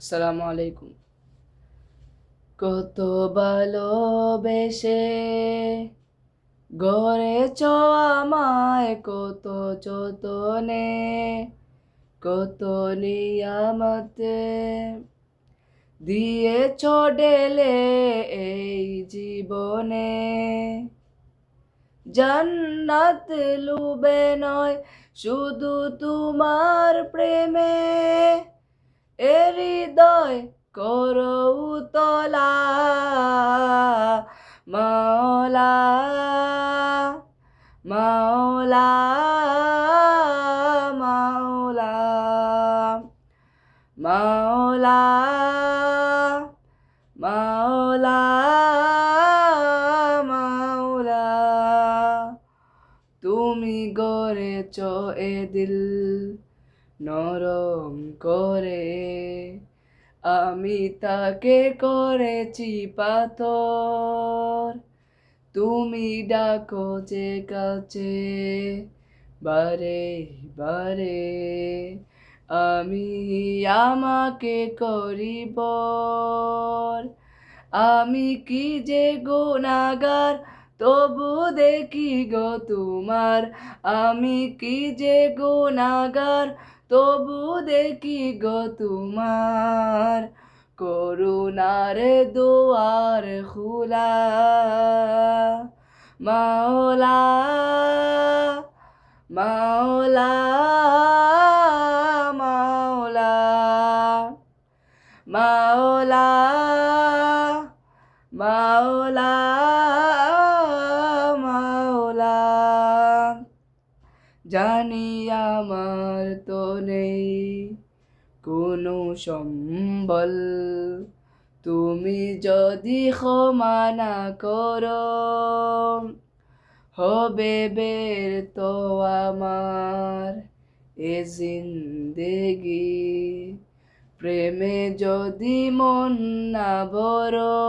আসসালামু আলাইকুম। কত ভালোবেসে গড়েছ আমায়, কত যতনে, কত নিয়ামতে দিয়েছ ঢেলে এই জীবনে। জান্নাত লুবে নয় শুধু তোমার প্রেমে, এ হৃদয় করো উতলা মাওলা, মাওলা, মাওলা, মাওলা, মাওলা, মাওলা। তুমি গড়েছ এ দিল নরম করে, আমি তাকে করেছি পাথর। তুমি ডাকো যে কাছে বারে বারে, আমি আমাকে করিব। আমি কি যে গুনাহগার, তবু দেখি গো তোমার। আমি কি যে গুনাহগার, তবু দেখি গো তোমার। করুণার দুয়ার খোলা মাওলা, মাওলা, মাওলা, মাওলা, মাওলা, মাওলা। জানি আমার তো নেই কোনো সম্বল, তুমি যদি ক্ষমা না করো, হবে ব্যর্থ আমার এ জিন্দেগি। প্রেমে যদি মন না ভরো,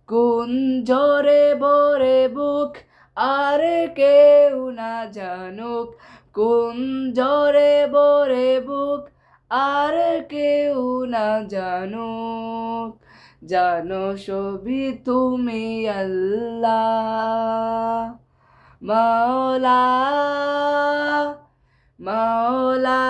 কোন ঝরে ভরে বুক আর কেউ না জানুক। কোন ঝরে ভরে বুক আর কেউ না জানুক। জানো সবই তুমি আল্লাহ, মাওলা, মাওলা,